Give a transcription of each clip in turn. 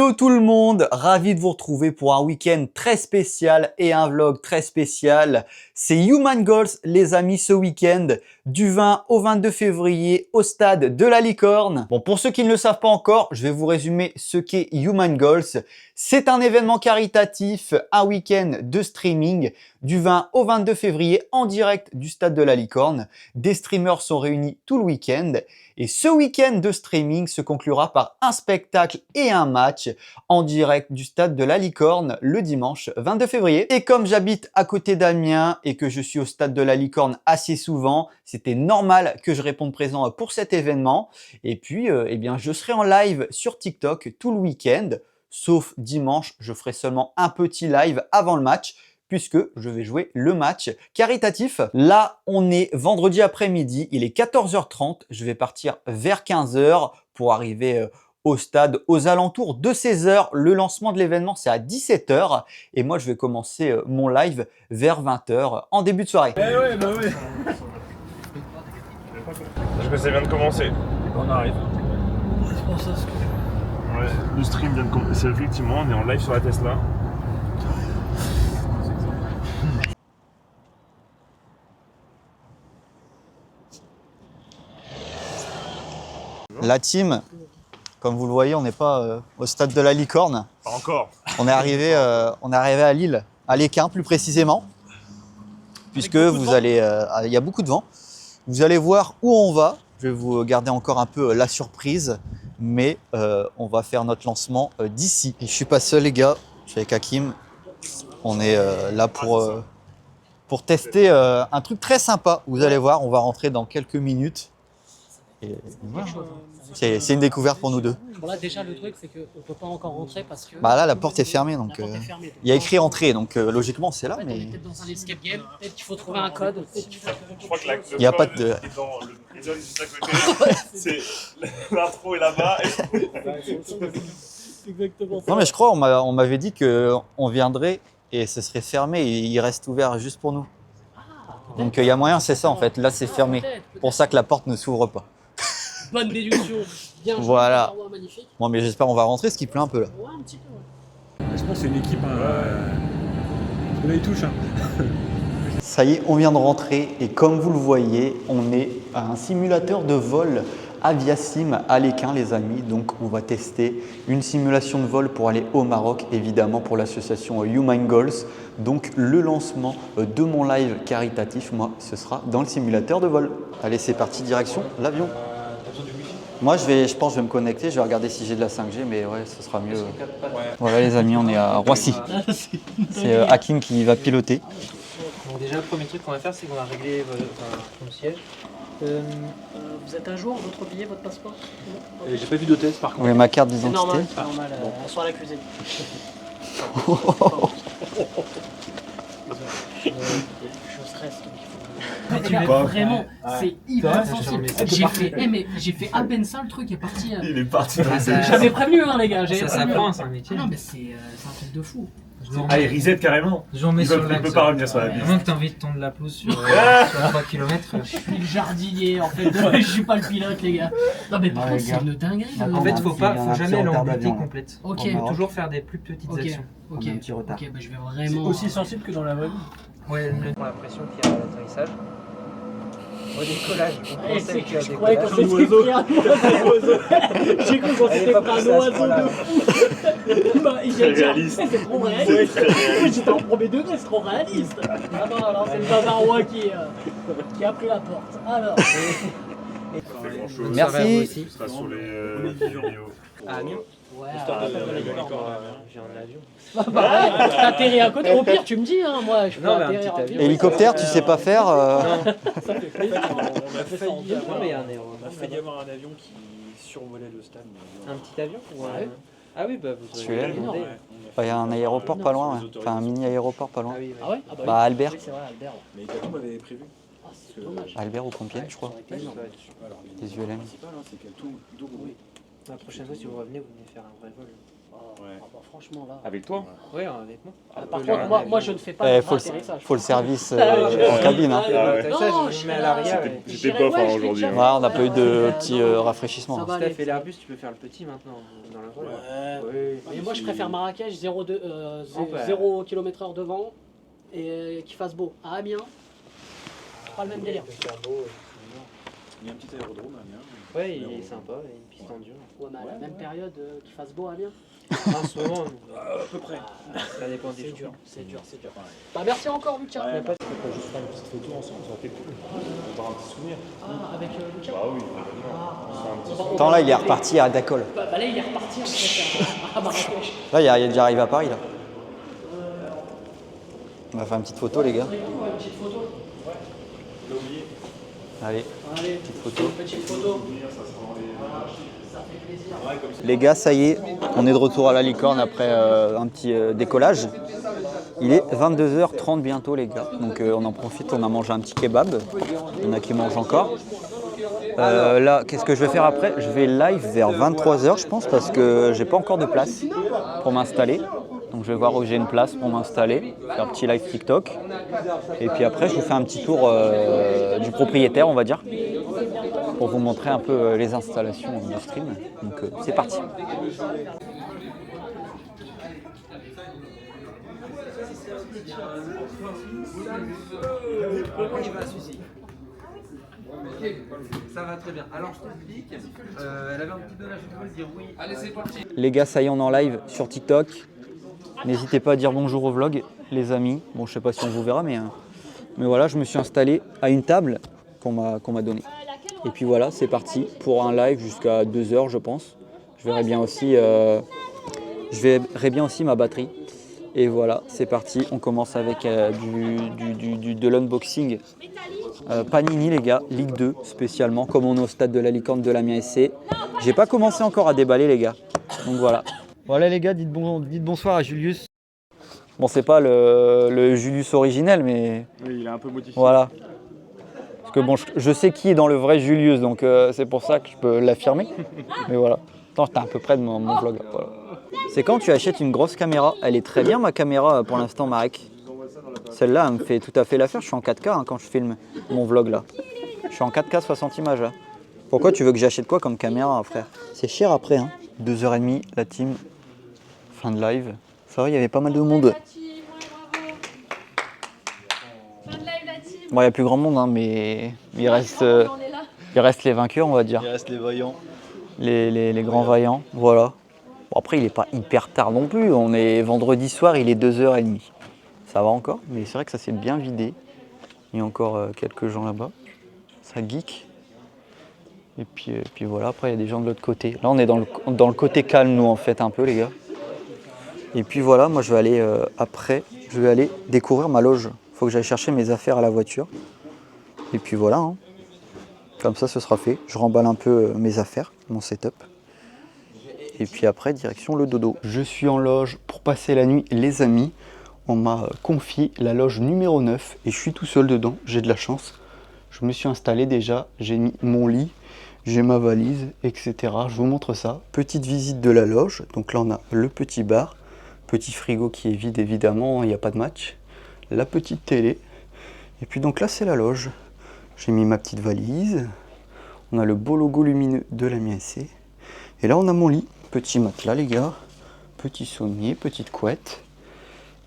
Hello tout le monde, ravi de vous retrouver pour un week-end très spécial et un vlog très spécial. C'est Human Goals les amis ce week-end, du 20 au 22 février au stade de la Licorne. Bon, pour ceux qui ne le savent pas encore, je vais vous résumer ce qu'est Human Goals. C'est un événement caritatif, un week-end de streaming du 20 au 22 février en direct du stade de la Licorne. Des streamers sont réunis tout le week-end. Et ce week-end de streaming se conclura par un spectacle et un match en direct du stade de la Licorne le dimanche 22 février. Et comme j'habite à côté d'Amiens et que je suis au stade de la Licorne assez souvent, c'était normal que je réponde présent pour cet événement. Et puis, eh bien, je serai en live sur TikTok tout le week-end, sauf dimanche, je ferai seulement un petit live avant le match, puisque je vais jouer le match caritatif. Là, on est vendredi après-midi, il est 14h30, je vais partir vers 15h pour arriver au stade aux alentours de 16h. Le lancement de l'événement, c'est à 17h et moi, je vais commencer mon live vers 20h en début de soirée. Eh ouais, bah ouais. Parce que ça vient de commencer. On arrive. Ouais, le stream vient de commencer. Effectivement, on est en live sur la Tesla. La team, comme vous le voyez, on n'est pas au stade de la Licorne. Pas encore. On est arrivé à Lille, à l'Équin plus précisément, puisque vous allez, il y a beaucoup de vent. Vous allez voir où on va. Je vais vous garder encore un peu la surprise, mais on va faire notre lancement d'ici. Et je suis pas seul les gars, je suis avec Hakim. On est là pour tester un truc très sympa. Vous allez voir, on va rentrer dans quelques minutes. Et voilà. C'est une découverte pour nous deux. Bon là déjà le truc c'est qu'on ne peut pas encore rentrer parce que... Bah là la porte est fermée donc il y a écrit entrée donc logiquement c'est là Ouais, mais... on est peut-être dans un escape game, peut-être qu'il faut trouver un code. Je crois que Il y a pas de- est dans l'épisode juste à côté. C'est l'intro est là-bas. Exactement ça. Non mais je crois on m'avait dit qu'on viendrait et ce serait fermé et il reste ouvert juste pour nous. Donc il y a moyen c'est ça en fait, là c'est fermé. Peut-être. Pour ça que la porte ne s'ouvre pas. Bonne déduction, bien joué, Voilà. magnifique. Bon mais j'espère on va rentrer parce qu'il pleut un peu là. Ouais, un petit peu. Ouais. Je pense que c'est une équipe. Là, il touche. Hein. Ça y est, on vient de rentrer et comme vous le voyez, on est à un simulateur de vol Aviasim à l'Équin les amis. Donc on va tester une simulation de vol pour aller au Maroc, évidemment pour l'association Human Goals. Donc le lancement de mon live caritatif, moi, ce sera dans le simulateur de vol. Allez, c'est parti, direction l'avion. Moi, je pense que je vais me connecter, je vais regarder si j'ai de la 5G, mais ouais, ce sera mieux. Voilà les amis, on est à Roissy. C'est Hakim qui va piloter. Donc déjà le premier truc qu'on va faire c'est qu'on va régler ton siège. Vous êtes à jour, votre billet, votre passeport? J'ai pas vu d'hôtesse par contre. Oui, ma carte C'est d'identité. normal, c'est normal, on soit à la cuisine. Je stresse donc il faut... Mais les gars, vraiment, c'est hyper sensible. J'ai fait à peine ça, le truc est parti. Il est parti dans J'avais prévenu hein les gars, j'avais Ça prévenu. s'apprend, c'est un métier. Ah non mais c'est un truc de fou. Ah, il reset carrément. Je remets sur Il l'axe. peut pas revenir sur la À piste. moins que t'aies envie de tendre la pelouse sur 3 km. Je suis le jardinier en fait, je suis pas le pilote les gars. Non mais par contre c'est une dinguerie. En fait faut jamais l'embêter complète. Ok. Faut toujours faire des plus petites actions. Ok, ok, bah je vais vraiment... Aussi sensible que dans la vraie vie. Ouais, la pression qu'il y a à l'atterrissage. Au décollage, on pensait qu'il y a Je croyais qu'on décollage. s'était pris un oiseau. J'ai cru qu'on s'était pris un oiseau de fou. Bah, j'ai dit, réaliste. c'est trop réaliste. J'étais en premier degré, c'est trop réaliste. Ah non, alors c'est le Bavarois qui a pris la porte. Alors, Pas grand chose. Merci. Ce sera sur les vidéos. Ah, Amiens. ouais, J'ai un avion. t'atterris à côté. Au pire, tu me dis, hein, moi je peux Non, mais un atterrir petit en avion. Hélicoptère, tu sais pas faire Ça fait plaisir. On a failli Non, mais il y a un aéro. avoir un avion qui survolait le stade. Un petit avion ou un- Ouais. Ah oui, bah vous Celui-là, avez demandé. Il y a un aéroport pas loin, ouais. Enfin un mini aéroport pas Ah loin. oui, Ah ouais? Ah bah, Bah oui. Albert, Oui, c'est vrai, Albert. Mais Tatou avait prévu. Ah, c'est dommage. Albert ou Compiègne je crois. Ça aurait été énorme. Alors, Les ULM. principal, c'est qu'elle tout double. La prochaine fois, si vous revenez, vous venez faire un vrai vol. Ah, Ouais. ah bah, franchement là. Avec toi? Ouais, avec moi. Par contre, moi je ne fais pas Eh, de faut atterrissage. le service en cabine. Hein. Ah ouais. Ça, Non, je je me mets à serais l'arrière. là. et- J'étais bof hein, aujourd'hui. Ouais, on n'a pas eu de petit non, rafraîchissement. ça va Steph aller. et l'Airbus, tu peux faire le petit maintenant dans le vol. Ouais. Oui. Mais moi je préfère Marrakech, 0 km/h de vent et qu'il fasse beau. À Amiens, pas le même délire. Il y a un petit aérodrome à Amiens. Ouais, il est sympa, il y a une piste en dur. Ouais, mais à la même période, qu'il fasse beau à Amiens. En ce moment, À peu près. ça dépend des C'est jours. dur, c'est dur, c'est dur. Bah merci encore Lucas. On peut juste faire une petite photo ensemble, ça va être cool. On va avoir un petit souvenir. Ah, avec Lucas. Bah oui, complètement. Attends, là, il est reparti à Dacol. Bah là il est reparti en fait à Marrakech. Là, il est déjà arrivé à Paris, là. On va faire une petite photo, les gars. Une petite photo. Allez, Allez, petite photo. petite photo. Ça fait plaisir. Les gars, ça y est, on est de retour à la licorne après un petit décollage. Il est 22h30 bientôt, les gars. Donc on en profite, on a mangé un petit kebab. Il y en a qui mangent encore. Là, qu'est-ce que je vais faire après? Je vais live vers 23h, je pense, parce que j'ai pas encore de place pour m'installer. Donc je vais voir où j'ai une place pour m'installer, faire un petit live TikTok. Et puis après, je vous fais un petit tour du propriétaire, on va dire, pour vous montrer un peu les installations du stream. Donc c'est parti. Ça va très bien. Alors je t'explique, elle avait un petit donnage de dire oui. Allez, c'est parti. Les gars, ça y est, on est en live sur TikTok. N'hésitez pas à dire bonjour au vlog, les amis. Bon, je sais pas si on vous verra, mais voilà, je me suis installé à une table qu'on m'a donnée. Et puis voilà, c'est parti pour un live jusqu'à 2h, je pense. Je verrai bien aussi ma batterie. Et voilà, c'est parti. On commence avec de l'unboxing. Panini, les gars, Ligue 2 spécialement, comme on est au stade de la licorne de l'Amiens SC. J'ai pas commencé encore à déballer, les gars. Donc voilà. Voilà, les gars, dites bonsoir à Julius. Bon, c'est pas le Julius originel, mais Oui, il est un peu modifié. voilà. Parce que bon, je sais qui est dans le vrai Julius, donc c'est pour ça que je peux l'affirmer. Mais voilà. Attends, t'es un peu près de mon vlog. Voilà. C'est quand tu achètes une grosse caméra. Elle est très bien, ma caméra, pour l'instant, Marek. Celle-là, elle me fait tout à fait l'affaire. Je suis en 4K hein, quand je filme mon vlog là. Je suis en 4K 60 images là. Pourquoi tu veux que j'achète quoi comme caméra, frère? C'est cher après, hein. 2h30, la team. Fin de live. Ça va, il y avait pas mal de monde. Bon, il n'y a plus grand monde, hein, mais il reste les vainqueurs, on va dire. Il reste les vaillants. Les grands vaillants, voilà. Bon, après, il n'est pas hyper tard non plus. On est vendredi soir, il est 2h30. Ça va encore, mais c'est vrai que ça s'est bien vidé. Il y a encore quelques gens là-bas. Ça geek. Et puis voilà, après, il y a des gens de l'autre côté. Là, on est dans le côté calme, nous, en fait, un peu, les gars. Et puis voilà, moi, je vais aller après, je vais aller découvrir ma loge. Il faut que j'aille chercher mes affaires à la voiture. Et puis voilà, hein. Comme ça, ce sera fait. Je remballe un peu mes affaires, mon setup. Et puis après, direction le dodo. Je suis en loge pour passer la nuit, les amis. On m'a confié la loge numéro 9 et je suis tout seul dedans. J'ai de la chance. Je me suis installé déjà. J'ai mis mon lit, j'ai ma valise, etc. Je vous montre ça. Petite visite de la loge. Donc là, on a le petit bar. Petit frigo qui est vide, évidemment. Il n'y a pas de match. La petite télé. Et puis donc là, c'est la loge. J'ai mis ma petite valise. On a le beau logo lumineux de l'Amiens SC. Et là, on a mon lit. Petit matelas, les gars. Petit sommier, petite couette.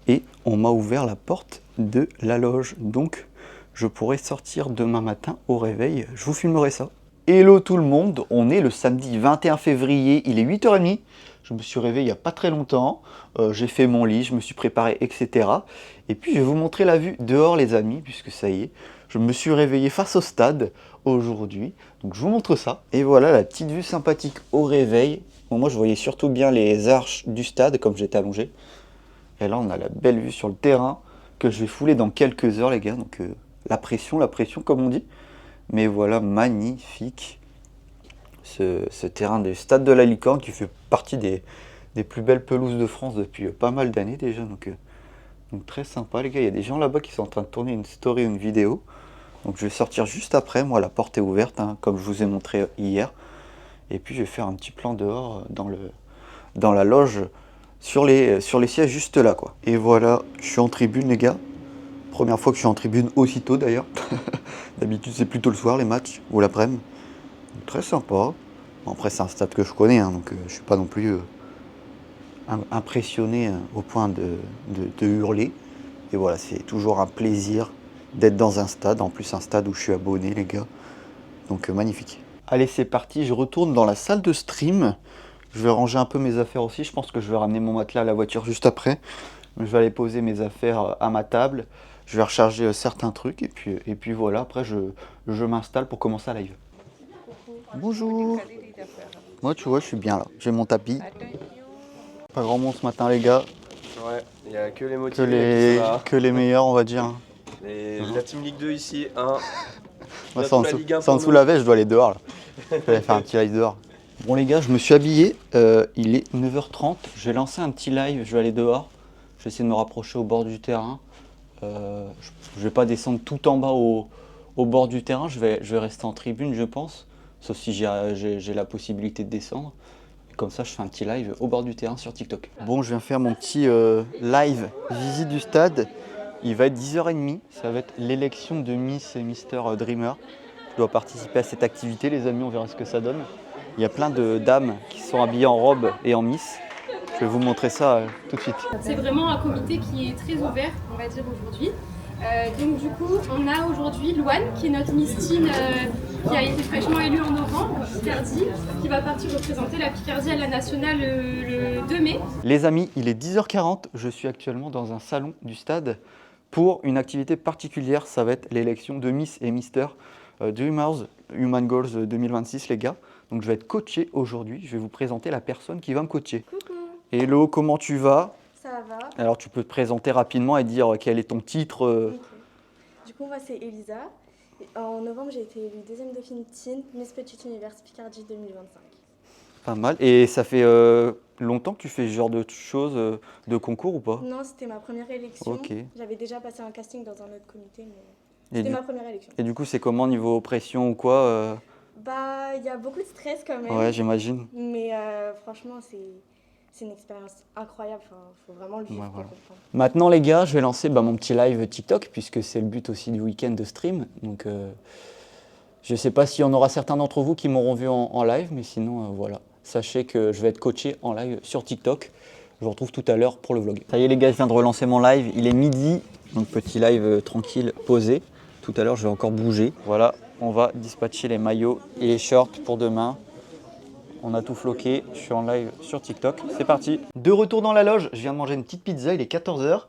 Et on m'a ouvert la porte de la loge. Donc, je pourrai sortir demain matin au réveil. Je vous filmerai ça. Hello tout le monde. On est le samedi 21 février. Il est 8h30. Je me suis réveillé il n'y a pas très longtemps. J'ai fait mon lit, je me suis préparé, etc. Et puis, je vais vous montrer la vue dehors, les amis, puisque ça y est. Je me suis réveillé face au stade aujourd'hui. Donc, je vous montre ça. Et voilà la petite vue sympathique au réveil. Bon, moi, je voyais surtout bien les arches du stade, comme j'étais allongé. Et là, on a la belle vue sur le terrain que je vais fouler dans quelques heures, les gars. Donc, la pression, comme on dit. Mais voilà, magnifique. Ce terrain du stade de la Licorne qui fait partie des plus belles pelouses de France depuis pas mal d'années déjà. Donc, très sympa, les gars. Il y a des gens là-bas qui sont en train de tourner une story, une vidéo. Donc, je vais sortir juste après. Moi, la porte est ouverte, hein, comme je vous ai montré hier. Et puis, je vais faire un petit plan dehors dans la loge. Sur les sièges juste là, quoi. Et voilà, je suis en tribune, les gars. Première fois que je suis en tribune aussitôt d'ailleurs. D'habitude c'est plutôt le soir les matchs ou l'après-midi. Très sympa. Bon, après c'est un stade que je connais, hein, donc je suis pas non plus impressionné au point de hurler. Et voilà, c'est toujours un plaisir d'être dans un stade. En plus, un stade où je suis abonné, les gars. Donc, magnifique. Allez, c'est parti. Je retourne dans la salle de stream. Je vais ranger un peu mes affaires aussi. Je pense que je vais ramener mon matelas à la voiture juste après. Je vais aller poser mes affaires à ma table. Je vais recharger certains trucs. Et puis voilà, après, je m'installe pour commencer à live. Bonjour. Moi, tu vois, je suis bien là. J'ai mon tapis. Pas grand monde ce matin, les gars. Ouais, il n'y a que les motivés qui sont là. Que les meilleurs, on va dire. La Team League 2 ici, 1. Moi, sans dessous la veste, je dois aller dehors. Là. Je vais aller faire un petit live dehors. Bon, les gars, je me suis habillé. Il est 9h30. Je vais lancer un petit live. Je vais aller dehors. Je vais essayer de me rapprocher au bord du terrain. Je ne vais pas descendre tout en bas au bord du terrain. Je vais rester en tribune, je pense. Sauf si j'ai la possibilité de descendre. Comme ça, je fais un petit live au bord du terrain sur TikTok. Bon, je viens faire mon petit live visite du stade. Il va être 10h30. Ça va être l'élection de Miss et Mister Dreamer. Je dois participer à cette activité, les amis. On verra ce que ça donne. Il y a plein de dames qui sont habillées en robe et en Miss. Je vais vous montrer ça tout de suite. C'est vraiment un comité qui est très ouvert, on va dire, aujourd'hui. Donc du coup, on a aujourd'hui Louane, qui est notre Miss Teen, qui a été fraîchement élue en novembre, Picardie, qui va partir représenter la Picardie à la nationale le 2 mai. Les amis, il est 10h40, je suis actuellement dans un salon du stade pour une activité particulière, ça va être l'élection de Miss et Mister Dreamers Human Goals 2026, les gars. Donc je vais être coaché aujourd'hui, je vais vous présenter la personne qui va me coacher. Coucou. Hello, comment tu vas? Ça va. Alors tu peux te présenter rapidement et dire quel est ton titre. Okay. Du coup, moi c'est Elisa. En novembre, j'ai été élue deuxième dauphine teen Miss Petit Univers Picardie 2025. Pas mal. Et ça fait longtemps que tu fais ce genre de choses, de concours ou pas? Non, c'était ma première élection. Okay. J'avais déjà passé un casting dans un autre comité, mais c'était ma première élection. Et du coup, c'est comment niveau pression ou quoi Bah, il y a beaucoup de stress quand même. Ouais, j'imagine. Mais franchement, c'est une expérience incroyable. Enfin, faut vraiment le vivre pour comprendre. Maintenant, les gars, je vais lancer mon petit live TikTok, puisque c'est le but aussi du week-end de stream. Donc, je ne sais pas s'il y en aura certains d'entre vous qui m'auront vu en live, mais sinon, voilà. Sachez que je vais être coaché en live sur TikTok. Je vous retrouve tout à l'heure pour le vlog. Ça y est, les gars, je viens de relancer mon live. Il est midi, donc petit live tranquille, posé. Tout à l'heure, je vais encore bouger. Voilà, on va dispatcher les maillots et les shorts pour demain. On a tout floqué, je suis en live sur TikTok, c'est parti. De retour dans la loge, je viens de manger une petite pizza, il est 14h.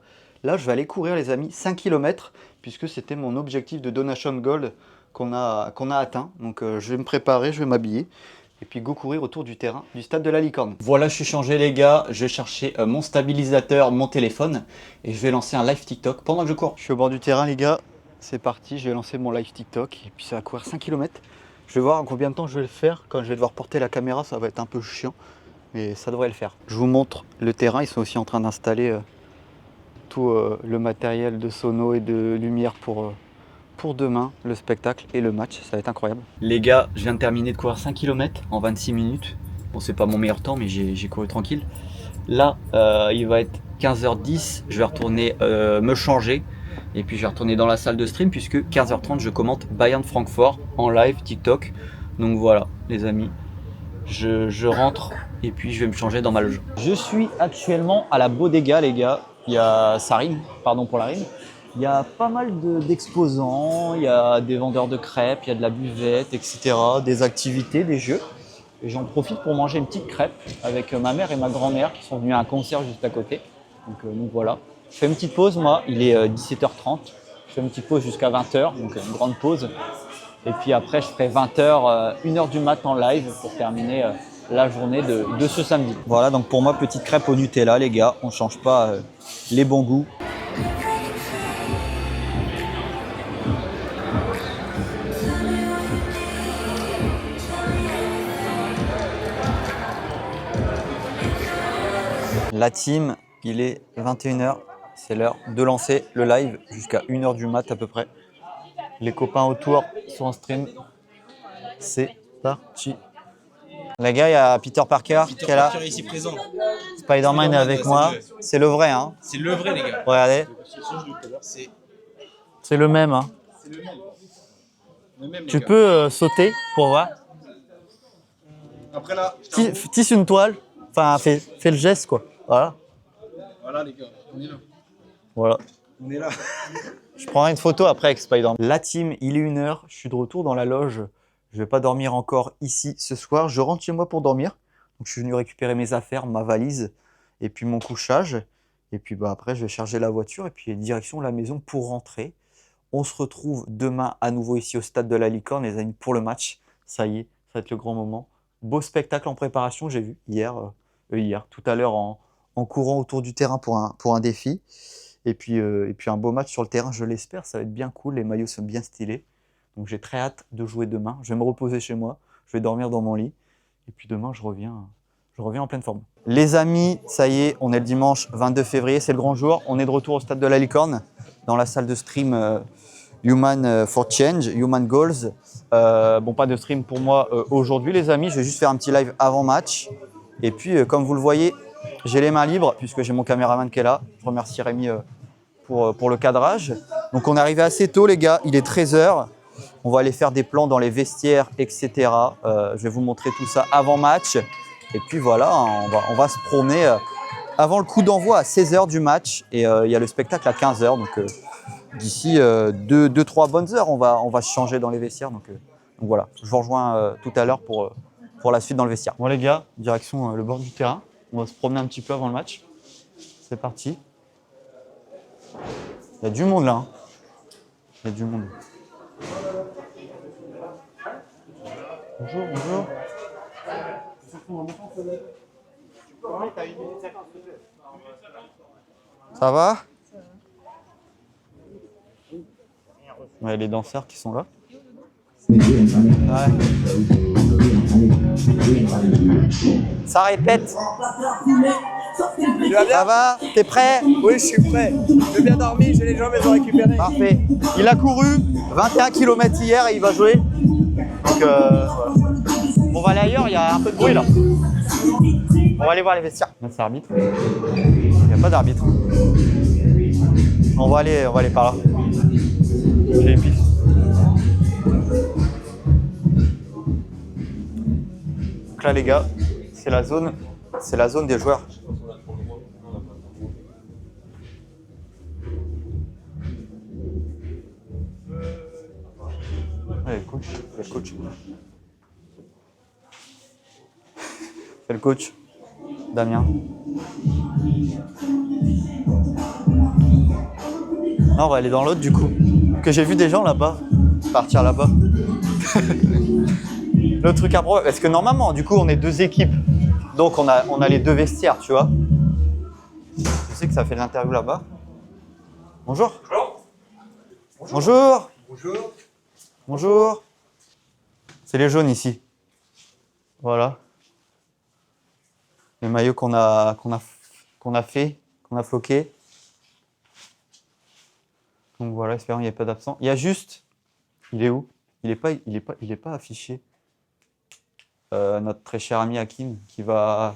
Là, je vais aller courir, les amis, 5 km, puisque c'était mon objectif de Donation Gold qu'on a atteint. Donc, je vais me préparer, je vais m'habiller. Et puis, go courir autour du terrain du stade de la Licorne. Voilà, je suis changé, les gars. Je vais chercher mon stabilisateur, mon téléphone. Et je vais lancer un live TikTok pendant que je cours. Je suis au bord du terrain, les gars. C'est parti, je vais lancer mon live TikTok. Et puis, ça va courir 5 km. Je vais voir en combien de temps je vais le faire. Quand je vais devoir porter la caméra, ça va être un peu chiant. Mais ça devrait le faire. Je vous montre le terrain. Ils sont aussi en train d'installer tout le matériel de sono et de lumière pour demain, le spectacle et le match. Ça va être incroyable. Les gars, je viens de terminer de courir 5 km en 26 minutes. Bon, c'est pas mon meilleur temps, mais j'ai couru tranquille. Là, il va être 15h10. Je vais retourner me changer. Et puis je vais retourner dans la salle de stream puisque 15h30 je commente Bayern Francfort en live TikTok. Donc voilà les amis, je rentre et puis je vais me changer dans ma loge. Je suis actuellement à la Bodega, les gars. Ça rime, pardon pour la rime. Il y a pas mal d'exposants, il y a des vendeurs de crêpes, il y a de la buvette, etc. Des activités, des jeux. Et j'en profite pour manger une petite crêpe avec ma mère et ma grand-mère qui sont venues à un concert juste à côté. Donc voilà. Je fais une petite pause, moi, il est 17h30. Je fais une petite pause jusqu'à 20h, donc une grande pause. Et puis après, je ferai 20h, 1h du mat en live pour terminer la journée de ce samedi. Voilà, donc pour moi, petite crêpe au Nutella, les gars. On ne change pas les bons goûts. La team, il est 21h. C'est l'heure de lancer le live jusqu'à 1h du mat à peu près. Les copains autour sont en stream. C'est parti. Les gars, il y a Peter Parker qui est là. Parker est ici présent. Spider-Man est avec moi. C'est le vrai, hein. C'est le vrai, les gars. Regardez. C'est le même, hein. Tu peux sauter pour voir. Après là, Tisse une toile. Enfin, fais le geste, quoi. Voilà. Voilà les gars, on est là. Voilà. On est là. Je prendrai une photo après avec Spider-Man. La team, il est 1h, je suis de retour dans la loge. Je vais pas dormir encore ici ce soir. Je rentre chez moi pour dormir. Donc je suis venu récupérer mes affaires, ma valise et puis mon couchage. Et puis bah, après, je vais charger la voiture et puis direction la maison pour rentrer. On se retrouve demain à nouveau ici au stade de la Licorne, les amis, pour le match. Ça y est, ça va être le grand moment. Beau spectacle en préparation, j'ai vu hier, tout à l'heure en courant autour du terrain pour un défi. Et puis un beau match sur le terrain, je l'espère, ça va être bien cool, les maillots sont bien stylés. Donc j'ai très hâte de jouer demain. Je vais me reposer chez moi, je vais dormir dans mon lit. Et puis demain, je reviens en pleine forme. Les amis, ça y est, on est le dimanche 22 février, c'est le grand jour. On est de retour au stade de la Licorne, dans la salle de stream Human for Change, Human Goals. Bon, pas de stream pour moi aujourd'hui, les amis. Je vais juste faire un petit live avant match. Et puis, comme vous le voyez, j'ai les mains libres puisque j'ai mon caméraman qui est là. Je remercie Rémi pour le cadrage. Donc, on est arrivé assez tôt, les gars. Il est 13h. On va aller faire des plans dans les vestiaires, etc. Je vais vous montrer tout ça avant match. Et puis voilà, on va se promener avant le coup d'envoi à 16h du match. Et il y a le spectacle à 15h. Donc, d'ici 2-3 bonnes heures, on va se changer dans les vestiaires. Donc voilà, je vous rejoins tout à l'heure pour la suite dans le vestiaire. Bon les gars, direction le bord du terrain. On va se promener un petit peu avant le match. C'est parti. Il y a du monde là. Hein. Il y a du monde. Bonjour, bonjour. Ça va? Ouais, les danseurs qui sont là. Ouais. Ça répète. Ça va? T'es prêt? Oui, je suis prêt. J'ai bien dormi, j'ai les jambes, elles ont récupéré. Parfait. Il a couru 21 km hier et il va jouer. Donc voilà. On va aller ailleurs, il y a un peu de bruit là. On va aller voir les vestiaires. C'est arbitre. Il n'y a pas d'arbitre. On va aller par là. J'ai les pistes. Donc là les gars, c'est la zone des joueurs. Allez, coach, c'est le coach. C'est le coach, Damien. Non, on va aller dans l'autre du coup. Que j'ai vu des gens là-bas partir là-bas. Le truc à problème, parce que normalement, du coup, on est deux équipes. Donc on a les deux vestiaires, tu vois. Je sais que ça fait l'interview là-bas. Bonjour. Bonjour. Bonjour. Bonjour. C'est les jaunes ici. Voilà. Les maillots qu'on a floqués. Donc voilà, espérons qu'il n'y ait pas d'absent. Il y a juste, il est où? Il est pas affiché. Notre très cher ami Hakim qui va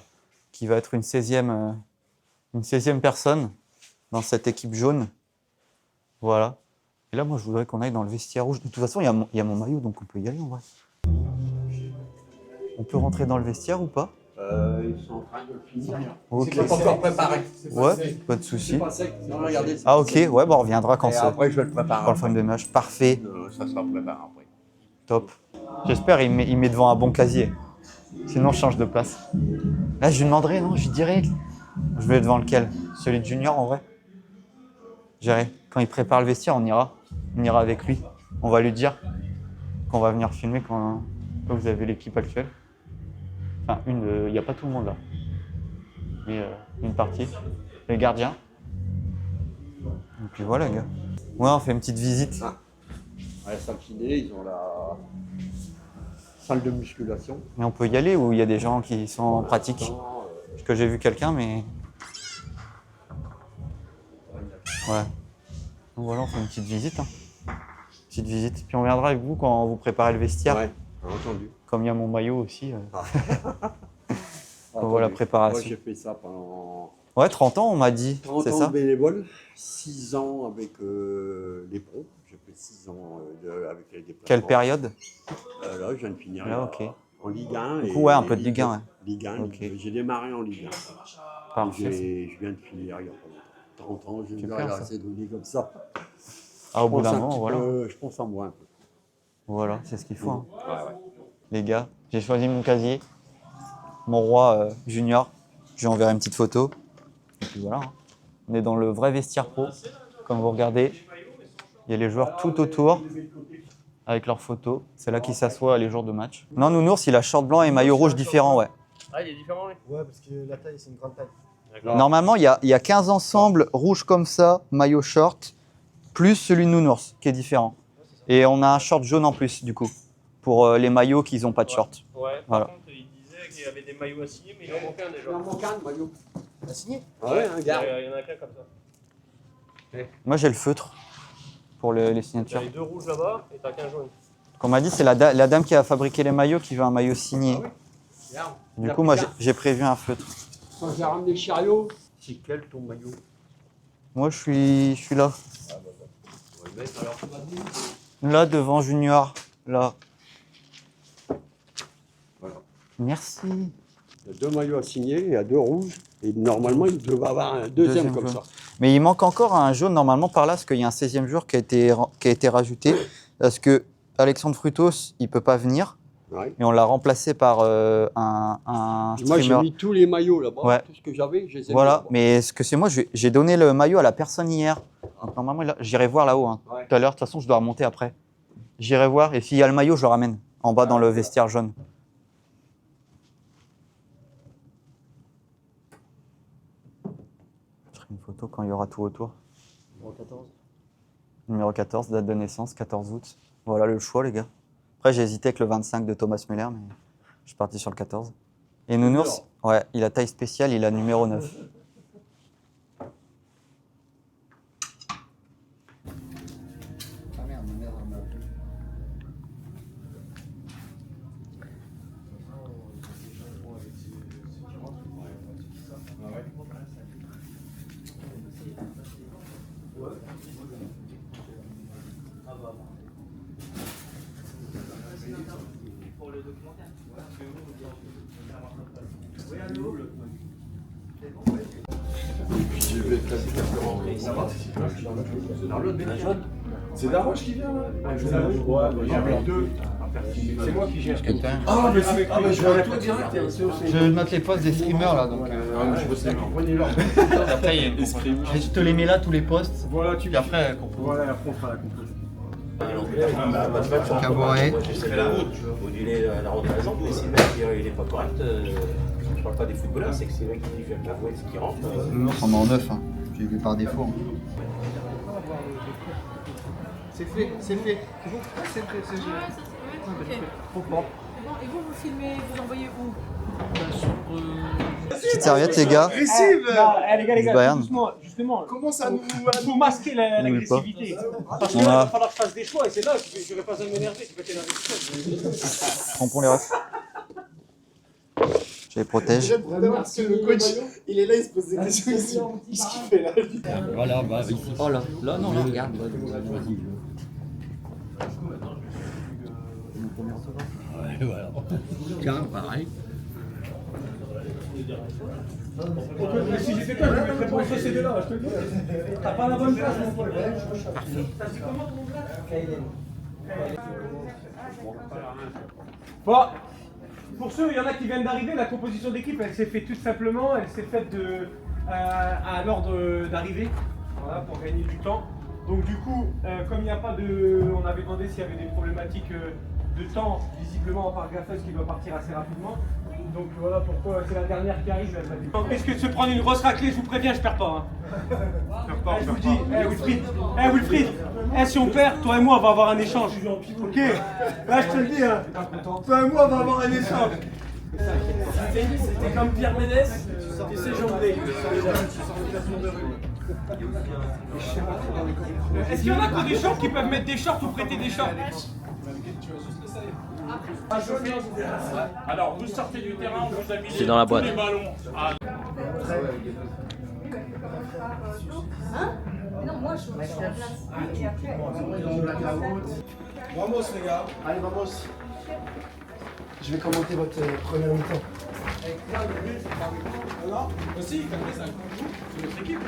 être une 16e personne dans cette équipe jaune. Voilà. Et là, moi, je voudrais qu'on aille dans le vestiaire rouge. De toute façon, il y a mon maillot, donc on peut y aller en vrai. On peut rentrer dans le vestiaire ou pas? Ils sont en train de le finir. Ok. C'est pas encore préparé. Ouais, pas de souci. Non, regardez. Ah ok, ouais, bah on reviendra quand c'est. Après, je vais le préparer. Pour le film de match. Parfait. Ça sera préparé après. Top. J'espère qu'il met devant un bon casier. Sinon, je change de place. Là, je lui demanderai, non, je lui dirai. Je vais devant lequel? Celui de Junior, en vrai. J'irai. Quand il prépare le vestiaire, on ira. On ira avec lui. On va lui dire qu'on va venir filmer quand vous avez l'équipe actuelle. Enfin, il n'y a pas tout le monde là. Mais une partie. Les gardiens. Et puis voilà, gars. Ouais, on fait une petite visite. Ah. Ouais, salle kiné, ils ont la salle de musculation. Mais on peut y aller ou il y a des gens qui sont en pratique? Parce que j'ai vu quelqu'un, mais... Ouais. Donc voilà, on fait une petite visite. Hein. Petite visite. Puis on viendra avec vous quand vous préparez le vestiaire. Ouais, entendu. Comme il y a mon maillot aussi. On Entendu. voit la préparation. Moi, j'ai fait ça pendant... Ouais, 30 ans, on m'a dit. 30 c'est ans ça de bénévole, 6 ans avec les pros. J'ai fait 6 ans avec les déplacements. Quelle période? Là, je viens de finir là, ok. en Ligue 1. Du coup, ouais, un peu de Ligue 1. Ouais. Ligue 1, okay. j'ai démarré en Ligue Parfait. Je viens de finir il y a pas longtemps. 30 ans, j'ai Super, une ça. cérémonie comme ça. Ah, au bout Je pense d'un un moment, petit voilà. peu- je pense en moi un peu. Voilà, c'est ce qu'il faut. Hein. Ouais, ouais. Les gars, j'ai choisi mon casier. Mon roi junior. Je lui enverrai une petite photo. Et puis voilà. Hein. On est dans le vrai vestiaire pro. Comme vous regardez, il y a les joueurs tout autour avec leurs photos. C'est là qu'ils s'assoient les jours de match. Non, Nounours, il a short blanc et maillot rouge différent, ouais. Ah, il est différent, lui. Ouais, parce que la taille, c'est une grande taille. Normalement, il y a 15 ensembles rouges comme ça, maillot short, plus celui de Nounours qui est différent. Et on a un short jaune en plus, du coup, pour les maillots qui n'ont pas de short. Ouais, Voilà. par contre, il disait qu'il y avait des maillots à signer, mais il en manque un déjà. Il en manque un de maillot. T'as signé? Ah ouais, un Il y gars. en a qu'un comme ça. Moi, j'ai le feutre pour les Tu signatures. as les deux rouges là-bas et t'as qu'un jaune. Comme on m'a dit, c'est la dame qui a fabriqué les maillots qui veut un maillot signé. Regarde. Du coup, moi, j'ai prévu un feutre. Quand j'ai ramené le chariot, c'est quel ton maillot? Moi, je suis là. On va le mettre alors. Là, devant Junior. Là. Voilà. Merci. Il y a 2 maillots à signer, il y a 2 rouges. Et normalement, il devait avoir un deuxième comme jaune. ça. Mais il manque encore un jaune normalement par là, parce qu'il y a un 16e jour qui a été rajouté. Parce que Alexandre Frutos, il peut pas venir. Ouais. Et on l'a remplacé par un Moi, j'ai streamer. mis tous les maillots là-bas. Ouais. Tout ce que j'avais, je les ai mis Voilà, là-bas. mais ce que c'est moi, j'ai donné le maillot à la personne hier. Donc normalement, j'irai voir là-haut. Hein. Ouais. Tout à l'heure, de toute façon, je dois remonter après. J'irai voir, et s'il y a le maillot, je le ramène en bas dans le vestiaire jaune. Je ferai une photo quand il y aura tout autour. Numéro 14, date de naissance, 14 août. Voilà le choix, les gars. Après, j'ai hésité avec le 25 de Thomas Müller, mais je suis parti sur le 14. Et Nounours, ouais, il a taille spéciale, il a numéro 9. C'est Daroche qui vient là? Ouais, il y en a deux. C'est moi qui gère. Ah, mais je vais avec toi direct. Je note les postes des streamers là, donc après je te les mets là tous les postes. Voilà, Puis après, Voilà, après on fera la compo. Caboret. Je serai la route, je vais moduler la route par exemple, mais si le mec il est pas correct, je parle pas des footballeurs, c'est que c'est le mec qui fait la voix qui rentre. Nounours on est en 9, hein. J'ai vu par défaut. C'est fait, c'est fait. C'est bon? C'est fait, c'est génial. Ok. Bon, et vous filmez, vous envoyez où? Petite serviette, les gars. Agressive! Les gars, Bayern. justement, Comment ça nous. faut masquer l'agressivité. Parce qu'il va falloir que je fasse des choix et c'est là que j'aurais pas besoin de m'énerver, tu peux t'énerver. Crampons les refs. Je les protège. Parce que le coach, il est là, il se pose des questions ici. Qu'est-ce qu'il fait là? Voilà, bah ici. Oh là, là non, là, regarde. Vas-y. Ouais, voilà. Tiens, pareil. Si j'étais toi, je me mettrais pas au procédé là, je te le dis. T'as pas la bonne place, mon pote. Bon, pour ceux, il y en a qui viennent d'arriver, la composition d'équipe, elle s'est faite tout simplement, elle s'est faite à l'ordre d'arrivée, voilà, pour gagner du temps. Donc du coup, comme il n'y a pas de... On avait demandé s'il y avait des problématiques de temps, visiblement, par Gaffeuse qui doit partir assez rapidement. Donc voilà pourquoi c'est la dernière qui arrive. Donc risque de se prendre une grosse raclée, je vous préviens, je perds pas. Hein. Je vous le dis, Wilfried, si on perd, toi et moi on va avoir un échange. Ok. Là je te le dis, hein. Toi et moi on va avoir un échange. C'était comme Pierre Ménès, tu sais jongler. Est-ce qu'il y en a qui ont des shorts qui peuvent mettre des shorts ou prêter des shorts? Alors, vous sortez du terrain, vous habillez C'est dans la boîte. tous les ballons. Non, moi je suis en place. Et après, Vamos les gars, allez vamos. Je vais commenter votre première mi-temps. Non, aussi, il connaît ça. C'est notre équipe,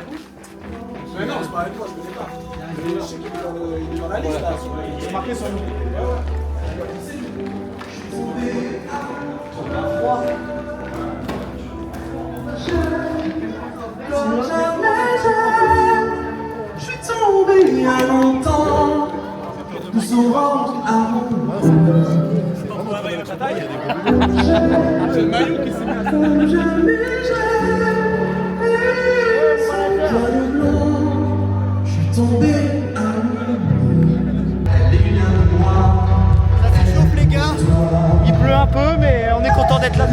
mais non, c'est pas avec moi, je connais pas. Je sais qu'il est dans la liste là. Il a marqué son nom. Je suis tombé il y a longtemps. Nous sommes C'est le maillot qui s'est mis à comme jamais je suis tombé Ça s'échauffe les gars. Il pleut un peu mais on est content d'être là.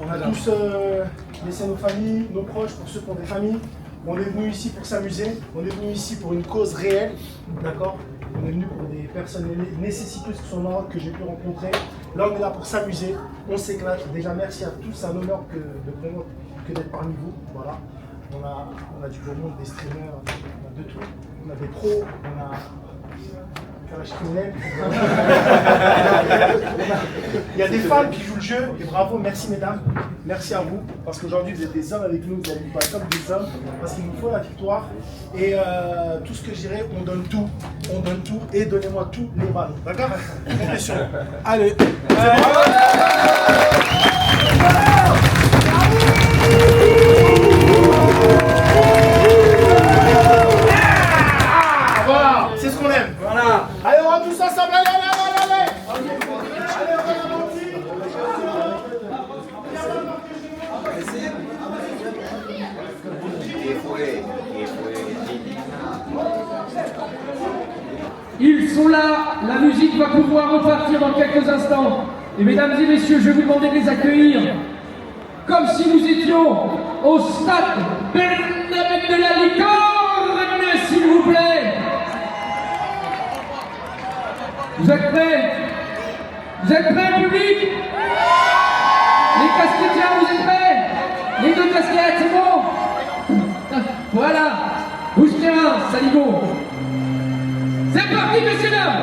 On a tous laissé nos familles, nos proches, pour ceux qui ont des familles. On est venu ici pour s'amuser, on est venu ici pour une cause réelle, d'accord? On est venu pour des personnes nécessiteuses qui sont là, que j'ai pu rencontrer. Là, on est là pour s'amuser, on s'éclate. Déjà, merci à tous, c'est un honneur que d'être parmi vous. Voilà. On a du beau monde, des streamers, on a de tout. On a des pros, on a Kalash criminel. Il y a des femmes qui jouent le jeu et bravo, merci mesdames, merci à vous parce qu'aujourd'hui vous êtes des hommes avec nous, vous allez nous parler comme des hommes parce qu'il nous faut la victoire et tout ce que je dirais, on donne tout et donnez-moi tous les ballons, d'accord? Comptez sur moi. Allez, voilà, c'est ce qu'on aime. Voilà. Allez, on va tous ensemble. Allez. Allez, on va Ils sont là, la musique va pouvoir repartir dans quelques instants. Et mesdames et messieurs, je vais vous demander de les accueillir comme si nous étions au stade Bernabé de la Licorne, s'il vous plaît. Vous êtes prêts? Vous êtes prêts, public? Les casquetiers, vous êtes prêts? Les deux casquettes, c'est bon? Voilà. Bouge terrain, Saligo. C'est parti, messieurs, dames!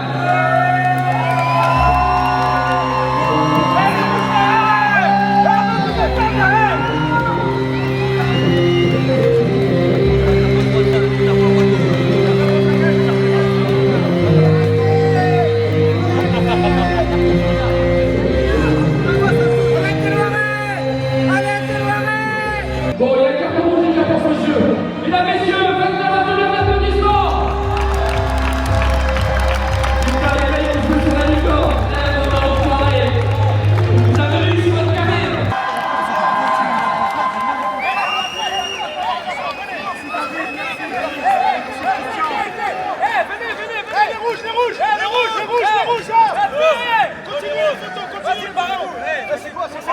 Bon, il y a une carte rouge déjà pour ce monsieur. Mesdames, messieurs, faites-leur un tonnerre d'applaudissements. Jusqu'à les veilles, on joue sur la licorne. On va en soirée. Vous avez réussi votre carrière. Venez, les rouges, continue, continue, barrez-vous. C'est quoi, c'est ça?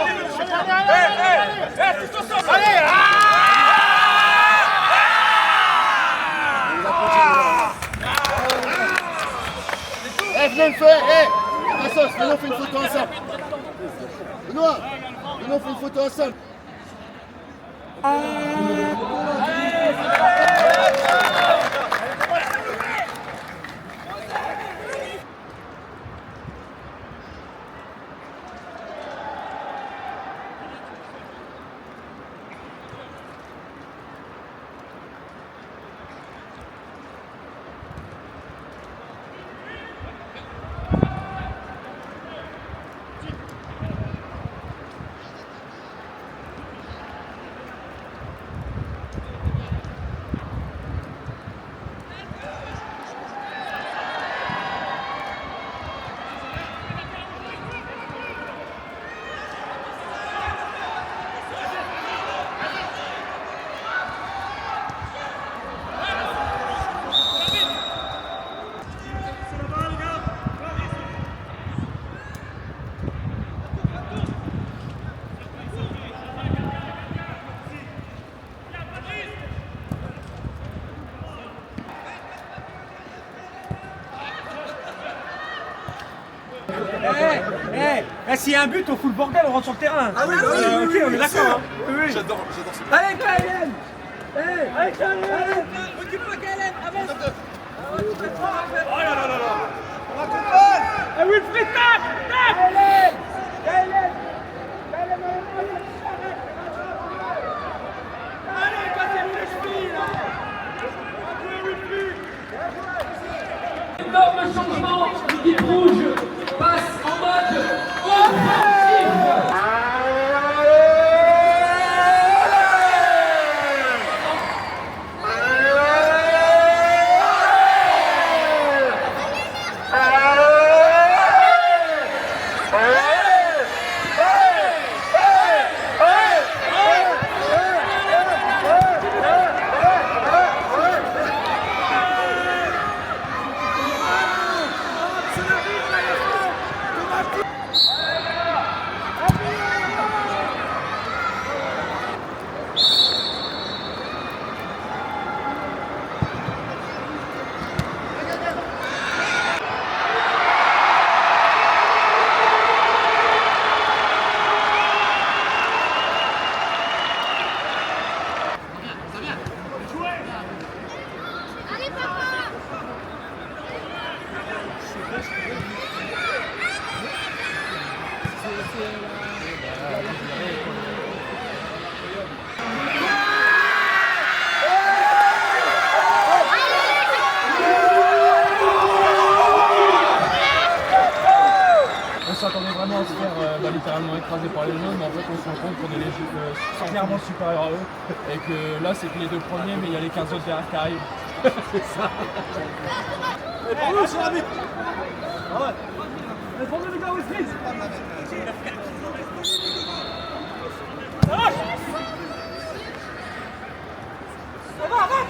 Allez, venez le faire, Tassos, venez, on fait une photo ensemble. Benoît, venez, on fait une photo ensemble. Eh, s'il y a un but, on fout le bordel, on rentre sur le terrain. Ah oui, ok, on est d'accord. Oui. J'adore ce Allez, Kaelen. Allez, Kaelen. Occupe-toi, Kaelen. Avance. Oh là là là là. Ah, Wilfried, tac. Kaelen. Allez, cassez-vous les chevilles, là. Énorme changement, l'équipe rouge passe en mode offensif. On s'attendait vraiment à se faire littéralement écraser par les jaunes, mais en fait on se rend compte qu'on est clairement supérieur à eux et que là c'est que les 2 premiers, mais il y a les 15 autres derrière qui arrivent. C'est ça. Et pour nous, sur la bite. Ah ouais. Et pour nous, les gars, Wilfried. Ça va, arrête,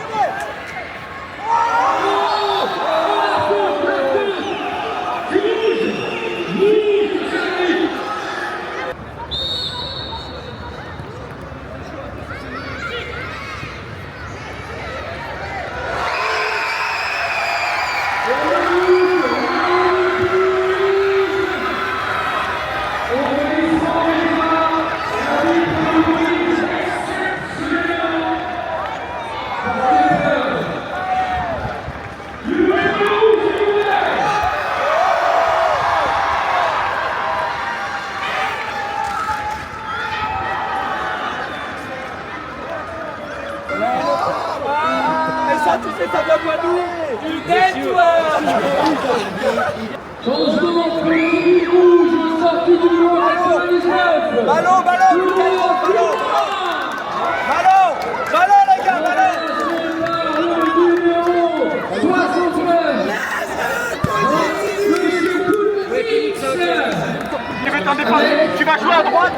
tu sais, ça doit pas nous. Tu tais-toi. Changement pour l'équipe rouge, sortie du numéro 99. Ballon, les gars, ballon. Tu vas jouer à droite,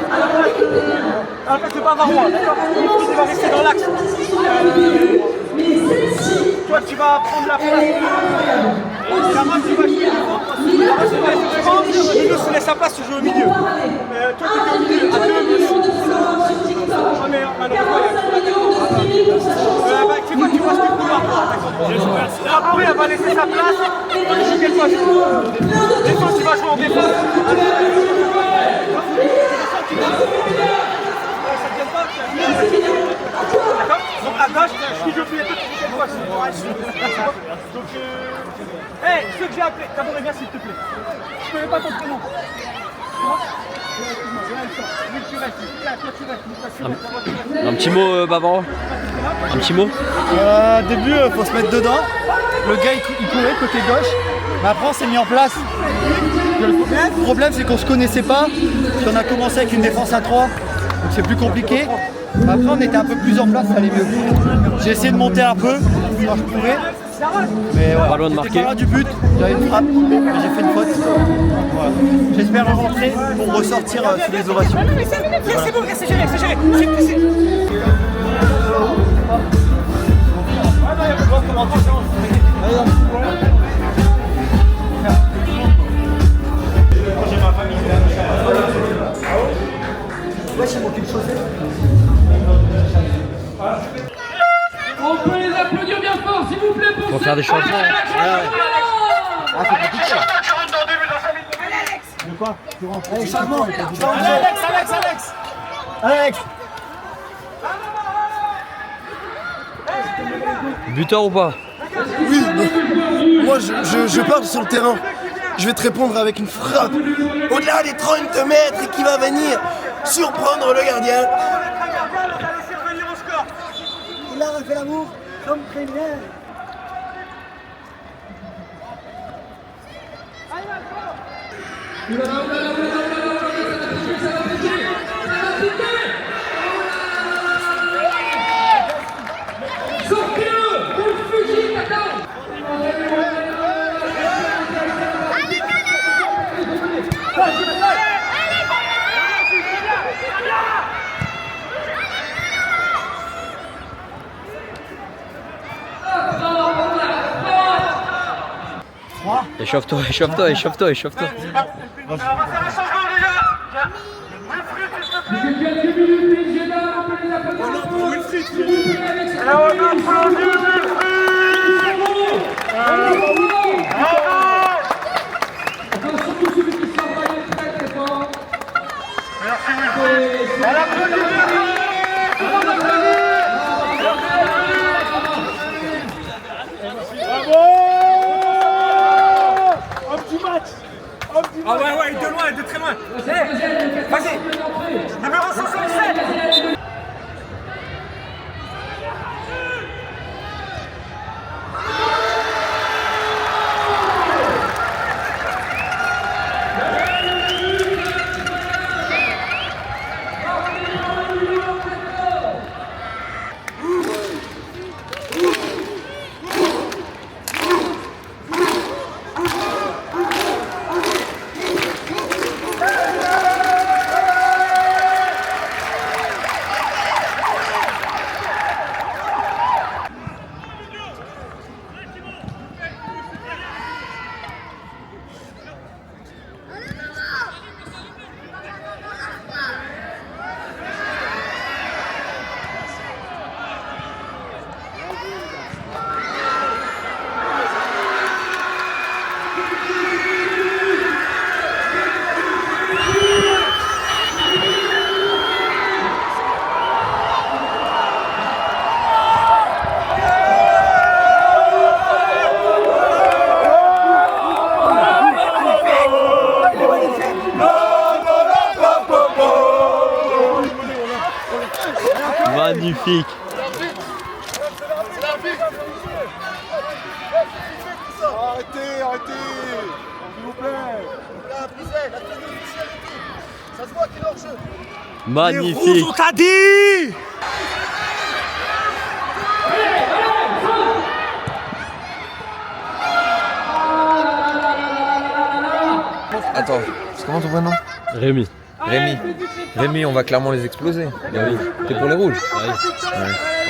après tu vas avoir droit, d'accord. Tu vas rester dans l'axe. Toi tu vas prendre la place. Cameron, tu vas jouer devant. Je nous laisse sa place, tu joues au milieu. Toi tu es au milieu, à 2 minutes. Ah mais malheureusement il y a tu vois, tu vois ce que tu peux avoir. Après elle va laisser sa place. Tu joues quelle fois? Défense, tu vas jouer en défense. D'accord. Donc à gauche, si je fais quelque fois, donc hey, ceux que j'ai appelés, d'abord bien s'il te plaît. Je connais pas ton prénom. Un petit mot, Bavaro. Un petit mot. Début, faut se mettre dedans. Le gars il courait côté gauche, mais après on s'est mis en place. Le problème c'est qu'on se connaissait pas, puis on a commencé avec une défense à 3, donc c'est plus compliqué. Après on était un peu plus en place, ça allait mieux. J'ai essayé de monter un peu quand je pouvais, mais ouais, pas loin de marquer. Pas loin du but, j'avais une frappe, mais j'ai fait une faute. Voilà. J'espère rentrer pour ressortir sous les ovations. C'est bon, c'est géré, c'est géré. Ouais, c'est moi qui me chauffais. On peut les applaudir bien fort, s'il vous plaît, pour Faut faire des changements. Ah, c'est compliqué. quoi? Allez, changement. Alex. Buteur ou pas? Oui, moi je pars sur le terrain. Je vais te répondre avec une frappe au-delà des 30 mètres et qui va venir surprendre le gardien. Il a refait l'amour comme criminel. Sortez-le! Pour le fusil, attends! Échauffe-toi, échauffe-toi, échauffe-toi, échauffe-toi. On va faire un changement, les gars! Depuis quelques minutes, messieurs, dames, on peut les applaudir. Alors, on applaudit surtout celui qui s'envoie très très fort. Merci, Wilfried. On applaudit. Ah ouais, de loin, de très loin. Vas-y, numéro 67. Magnifique. Arrêtez, s'il vous plaît. Ça se voit qu'il est hors jeu. Magnifique. On t'a dit. Attends, c'est comment ton prénom? Rémi. Rémi, on va clairement les exploser. Oui. T'es pour les rouges? Oui. Ouais.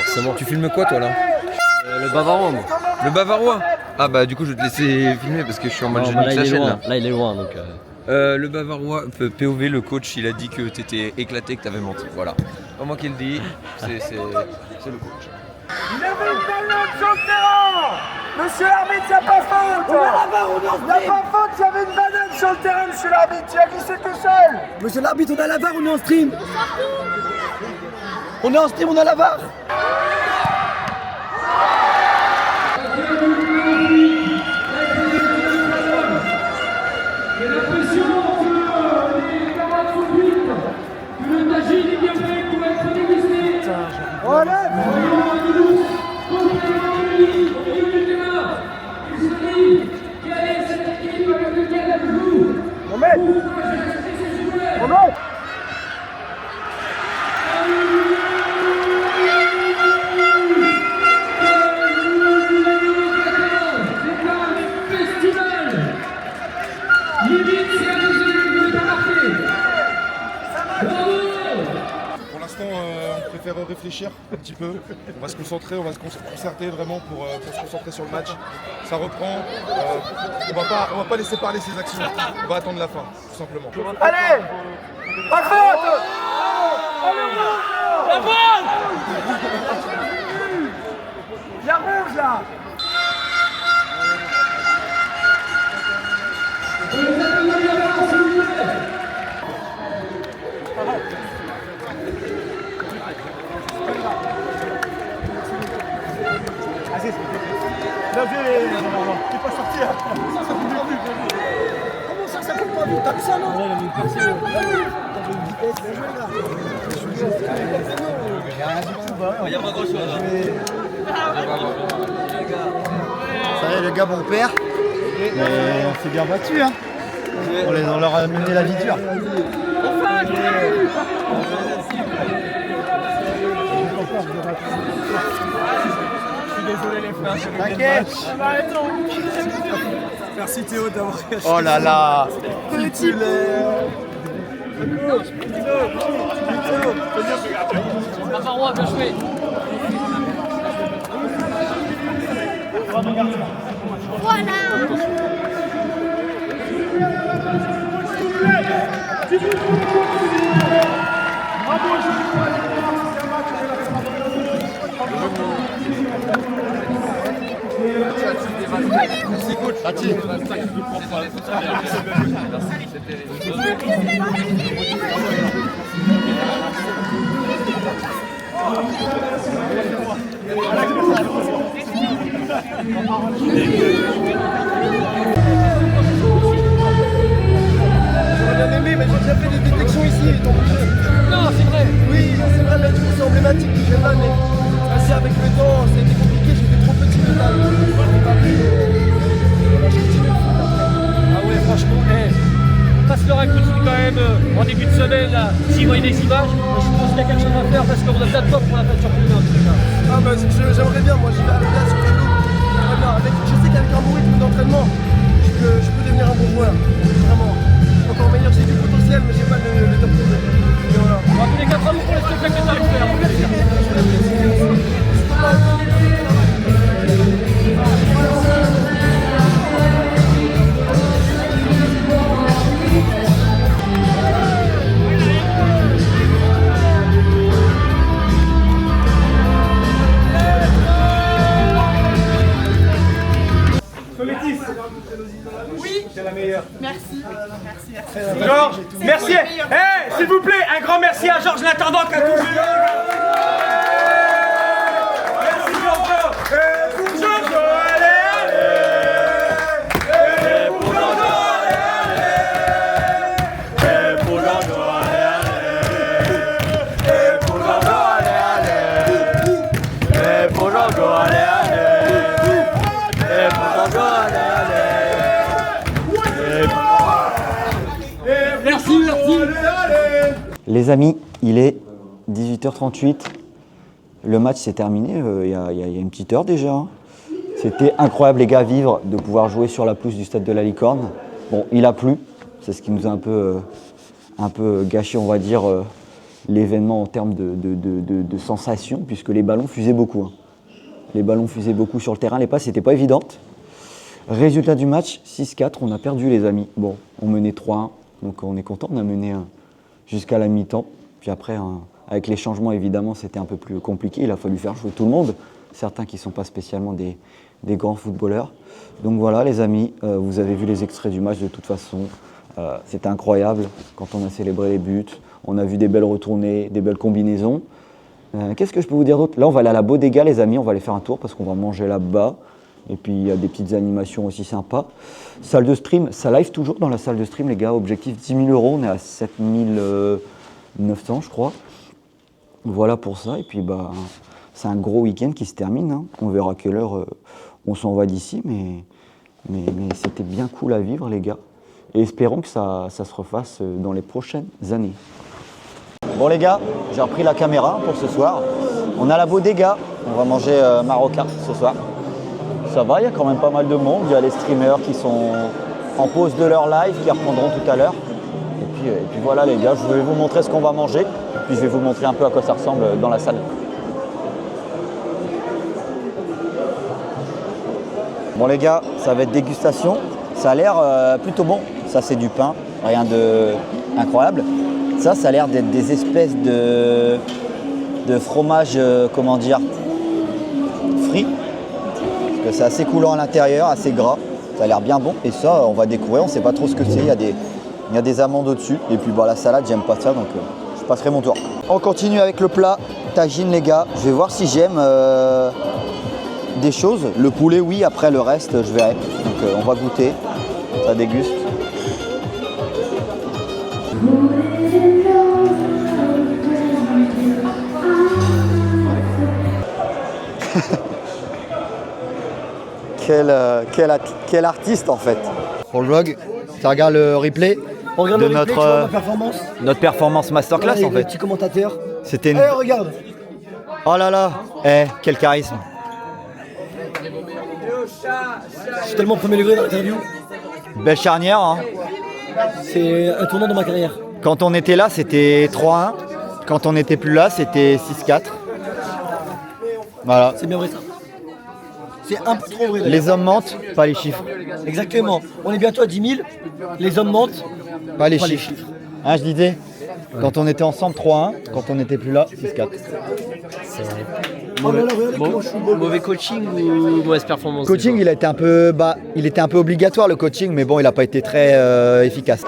Forcément. Tu filmes quoi toi là? Le Bavarois. Moi. Le Bavarois? Ah bah du coup je vais te laisser filmer parce que je suis en mode Non, génie de la chaîne là. Là il est loin donc. Le Bavarois, POV, le coach, il a dit que t'étais éclaté, que t'avais menti. Voilà. Pas moi qui le dis, c'est le coach. Il avait une banane sur le terrain. Monsieur l'arbitre, il n'y a pas faute. Il n'y a pas faute, il y avait une banane sur le terrain, monsieur l'arbitre. Il a glissé tout seul. Monsieur l'arbitre, on a la VAR, on est en stream. On est en stream, on a la VAR. J'ai l'impression que les camarades sont vite, que le tagine est bien fait pour être dégusté. Voilà. Pour l'instant, on préfère réfléchir un petit peu. On va se concentrer, on va se concerter vraiment pour se concentrer sur le match. Ça reprend. On va pas laisser parler ces actions. On va attendre la fin, tout simplement. Allez, pas faute. La balle. Il y a rouge là. On les appelle la T'es pas sorti là. Ça fait pas vite. Comment ça fait pas vite? T'as vu ça non? Ouais, il a mis une percée. T'avais une vitesse, bien joué là. Il n'y a pas grand chose. Ça y est, les gars, bon père. Mais on s'est bien battu, hein. On leur a mené la vie dure. Désolé les frères, t'inquiète. Merci Théo d'avoir caché. Oh là là. Petit Bavarois, bien joué. Merci coach. Rati. J'aurais bien aimé, mais j'ai déjà fait des détections ici. Donc... Non, c'est vrai. Oui, c'est vrai, mais c'est emblématique du Germain, mais assez avec le temps, c'était compliqué, j'étais trop petit de taille. Ah ouais, franchement, passe leur un coup de fil quand même en début de semaine, là, s'ils voient des images, je pense qu'il y a quelque chose à faire parce qu'on a plein de top pour la fête championnat en tout cas. Ah bah j'aimerais bien, moi j'y vais à la place sur le loup. Je sais qu'avec un bon rythme d'entraînement, je peux devenir un bon joueur. Vraiment. Encore meilleur, j'ai du potentiel, mais j'ai pas le top niveau. Et voilà. On va tous les 4 ans pour les spectacles que tu as pu faire. Soletis. Oui. C'est la meilleure. Merci. Georges, merci. Hey, s'il vous plaît, un grand merci à Georges l'intendant qui a tout vu. Merci Georges. Et pour Georges, allez, allez. Et pour Georges, allez, allez. Et pour Georges, allez, allez. Et pour Georges, allez, allez. Et pour Georges, allez, allez. Et pour Georges, allez, allez. Merci, merci. Les amis, il est 18h38. Le match s'est terminé il y a une petite heure déjà. Hein. C'était incroyable les gars à vivre, de pouvoir jouer sur la pelouse du stade de la Licorne. Bon, il a plu, c'est ce qui nous a un peu gâché, on va dire, l'événement en termes de sensations, puisque les ballons fusaient beaucoup. Hein. Les ballons fusaient beaucoup sur le terrain, les passes n'étaient pas évidentes. Résultat du match, 6-4, on a perdu les amis. Bon, on menait 3-1, donc on est content, on a mené jusqu'à la mi-temps. Puis après, avec les changements, évidemment, c'était un peu plus compliqué. Il a fallu faire jouer tout le monde, certains qui ne sont pas spécialement des grands footballeurs. Donc voilà les amis, vous avez vu les extraits du match de toute façon. C'était incroyable quand on a célébré les buts. On a vu des belles retournées, des belles combinaisons. Qu'est-ce que je peux vous dire d'autre? Là, on va aller à la Bodega, les amis, on va aller faire un tour parce qu'on va manger là-bas. Et puis, il y a des petites animations aussi sympas. Salle de stream, ça live toujours dans la salle de stream, les gars. Objectif 10 000 €, on est à 7 900, je crois. Voilà pour ça. Et puis, bah, c'est un gros week-end qui se termine. Hein. On verra à quelle heure on s'en va d'ici. Mais c'était bien cool à vivre, les gars. Et espérons que ça se refasse dans les prochaines années. Bon les gars, j'ai repris la caméra pour ce soir. On a la Bodega, on va manger marocain ce soir. Ça va, il y a quand même pas mal de monde. Il y a les streamers qui sont en pause de leur live, qui reprendront tout à l'heure. Et puis voilà les gars, je vais vous montrer ce qu'on va manger. Et puis je vais vous montrer un peu à quoi ça ressemble dans la salle. Bon les gars, ça va être dégustation. Ça a l'air plutôt bon. Ça c'est du pain, rien de incroyable. Ça a l'air d'être des espèces de fromage, comment dire, frit. Parce que c'est assez coulant à l'intérieur, assez gras. Ça a l'air bien bon. Et ça, on va découvrir, on ne sait pas trop ce que c'est. Il y a des amandes au-dessus. Et puis bah, la salade, j'aime pas ça, donc je passerai mon tour. On continue avec le plat tagine les gars. Je vais voir si j'aime des choses. Le poulet, oui, après le reste, je verrai. Donc on va goûter, ça déguste. Quel artiste en fait. Pour le vlog, ça regarde le replay On regarde de le replay, tu vois ma performance. notre performance masterclass Voilà, en avec le fait. petit commentateur. C'était une... Eh, regarde. Oh là là, quel charisme. Je suis tellement premier degré dans l'interview. Belle charnière. Hein. C'est un tournant dans ma carrière. Quand on était là, c'était 3-1. Quand on n'était plus là, c'était 6-4. Voilà. C'est bien vrai ça. C'est un peu trop vrai. d'ailleurs. Les hommes mentent, pas les chiffres. Exactement. On est bientôt à 10 000. Les hommes mentent. Pas les chiffres. Hein, je disais, quand on était ensemble 3-1, quand on n'était plus là, 6-4. Mauvais coaching ou mauvaise performance? Coaching, il était un peu obligatoire le coaching, mais bon, il n'a pas été très efficace.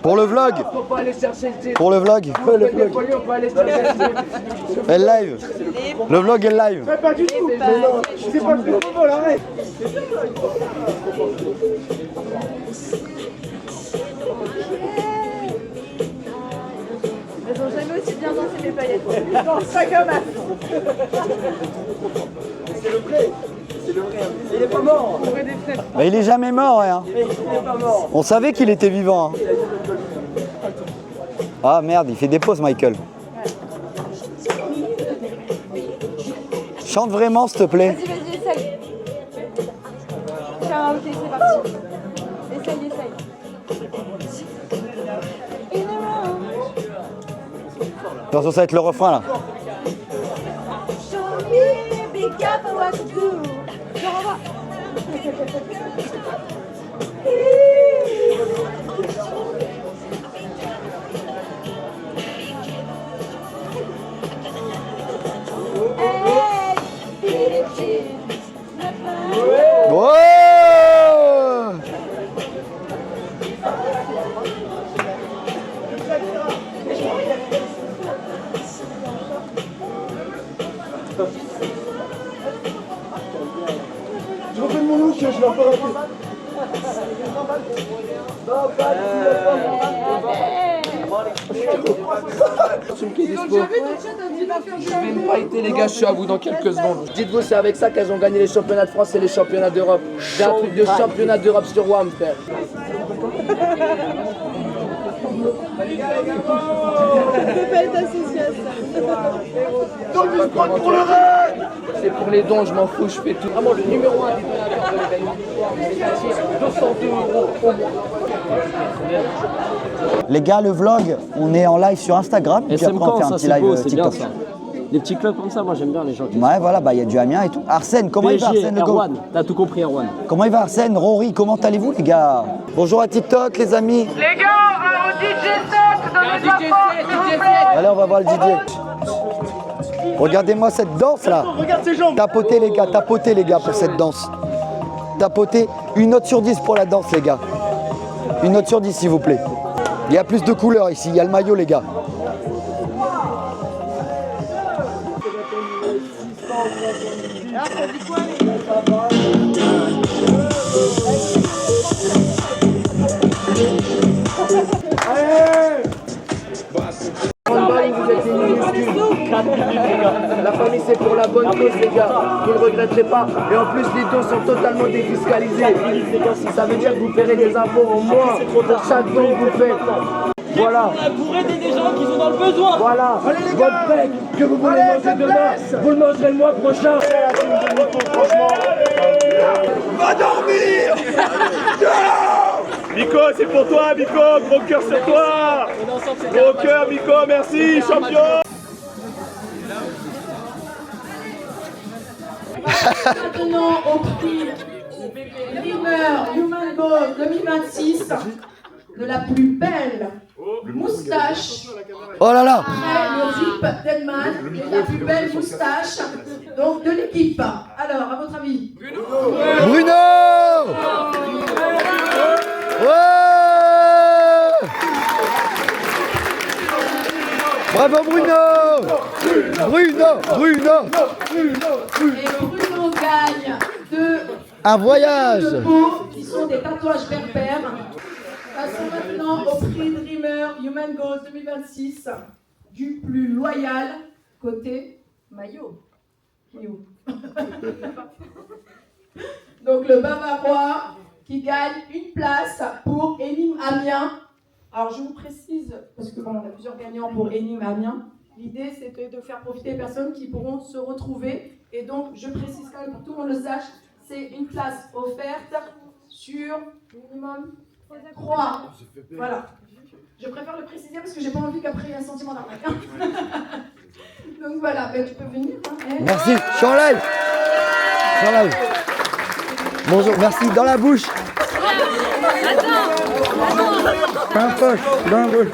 Pour le vlog. Pour le vlog. Elle live. Le vlog est live. Pas du tout. C'est pas du tout. Arrête. Elles ont jamais aussi bien dansé les paillettes. Dans ça comme C'est le vrai. C'est le vrai. Il est pas mort. Bah, il est jamais mort. Hein. Il est pas mort. On savait qu'il était vivant. Hein. Ah merde, il fait des pauses, Michael. Chante vraiment, s'il te plaît. Vas-y, essaye. Tiens, ok, c'est parti. Essaye. Attention, ça va être le refrain là. Show me, be careful what you do. Je renvoie. Je refais mon look, je l'ai pas raté. Je vais me fighter les gars, je suis à vous dans quelques secondes. Dites-vous, c'est avec ça qu'elles ont gagné les championnats de France et les championnats d'Europe. J'ai un truc de championnat d'Europe sur WAM, frère. C'est pour les dons, je m'en fous, je fais tout. Vraiment le numéro 1 des donateurs de l'événement. C'est 202 € au moins. Les gars, le vlog, on est en live sur Instagram. Puis après, on fait un petit live TikTok. Des petits clubs comme ça, moi j'aime bien les gens qui... Ouais, voilà, bah il y a du Amiens et tout. Arsène, comment il va Arsène le Erwan, t'as tout compris Erwan. Comment il va Arsène, Rory, comment allez-vous les gars? Bonjour à TikTok les amis. Les gars, on va au DJ set dans les apports, s'il vous plaît. Allez, on va voir le DJ. Regardez-moi cette danse là. Regarde ses jambes. Tapotez les gars pour cette danse. Tapotez, une note sur 10 pour la danse les gars. Une note sur 10 s'il vous plaît. Il y a plus de couleurs ici, il y a le maillot les gars. Vous êtes des minuscules. La famille c'est pour la bonne gratos les gars, vous ne regretterez pas. Et en plus les dons sont totalement défiscalisés. Ça veut dire que vous paierez des impôts en moins pour chaque don que vous faites. Voilà. Pour aider des gens qui sont dans le besoin. Voilà. Votre bec que vous voulez manger demain, vous le mangerez le mois prochain. Va dormir. Miko, c'est pour toi, Miko, gros cœur sur toi. Gros cœur, Miko, merci, champion. Maintenant au prix Dreamer Human Goal 2026 de la plus belle moustache. Oh là là. Après le Rip Deadman et la plus belle moustache donc de l'équipe. Alors, à votre avis Bruno. Ouais. Bravo Bruno. Bruno. Et Bruno gagne un voyage de peau qui sont des tatouages berbères. Passons maintenant au prix Dreamer Human Goals 2026 du plus loyal côté maillot. Qui est où? Donc le Bavarois qui gagne une place pour Enim Amiens. Alors je vous précise, parce que bon, on a plusieurs gagnants pour Enim Amiens, l'idée c'était de faire profiter les personnes qui pourront se retrouver. Et donc je précise quand même pour que tout le monde le sache, c'est une place offerte sur minimum 3. Voilà. Je préfère le préciser parce que j'ai pas envie qu'après il y ait un sentiment d'arnaque. Donc voilà, ben, tu peux venir. Hein, Merci, je suis en live. Bonjour, merci, dans la bouche. Dans la poche, dans la bouche.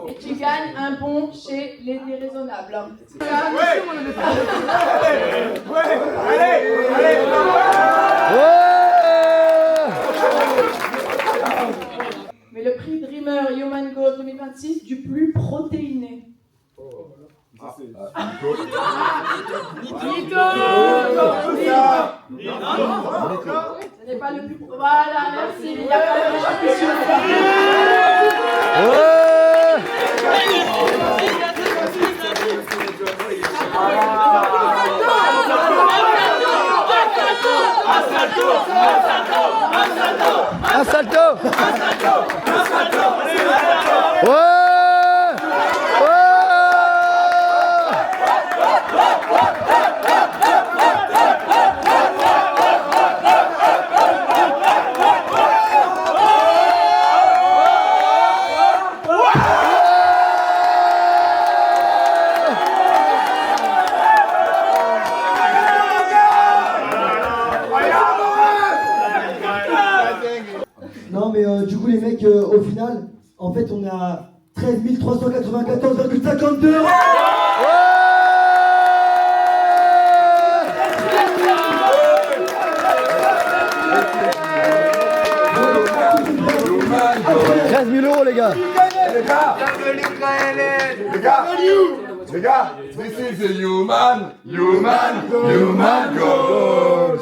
Et tu gagnes un bon chez les déraisonnables. Mais le prix Dreamer Human Goals 2026 du plus protéiné. Ce n'est pas le plus. Voilà, merci. Il y a quand même des gens qui suivent. Un salto. Ouais. Non mais du coup les mecs au final en fait on est à 13 394,52 €. €, les gars. Les gars, this is a human goals.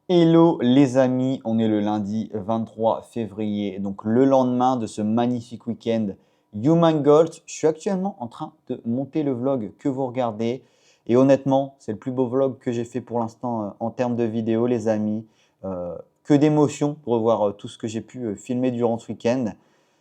Hello les amis, on est le lundi 23 février, donc le lendemain de ce magnifique week-end Human Goals. Je suis actuellement en train de monter le vlog que vous regardez et honnêtement, c'est le plus beau vlog que j'ai fait pour l'instant en termes de vidéo les amis. Que d'émotions pour revoir tout ce que j'ai pu filmer durant ce week-end.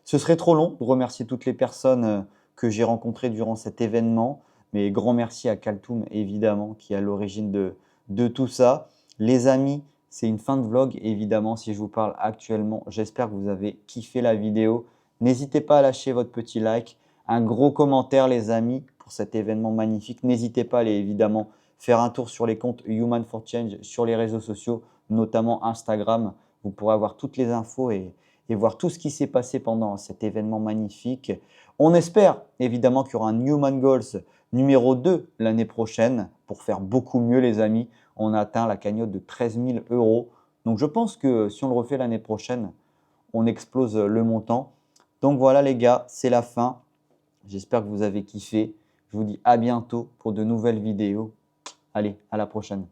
Ce serait trop long de remercier toutes les personnes que j'ai rencontrées durant cet événement, mais grand merci à Kaltoum évidemment qui est à l'origine de tout ça. Les amis, c'est une fin de vlog évidemment si je vous parle actuellement. J'espère que vous avez kiffé la vidéo. N'hésitez pas à lâcher votre petit like, un gros commentaire les amis pour cet événement magnifique. N'hésitez pas à aller évidemment faire un tour sur les comptes Human for Change sur les réseaux sociaux, notamment Instagram. Vous pourrez avoir toutes les infos et voir tout ce qui s'est passé pendant cet événement magnifique. On espère évidemment qu'il y aura un Human Goals numéro 2 l'année prochaine pour faire beaucoup mieux les amis. On a atteint la cagnotte de 13 000 €. Donc, je pense que si on le refait l'année prochaine, on explose le montant. Donc, voilà les gars, c'est la fin. J'espère que vous avez kiffé. Je vous dis à bientôt pour de nouvelles vidéos. Allez, à la prochaine.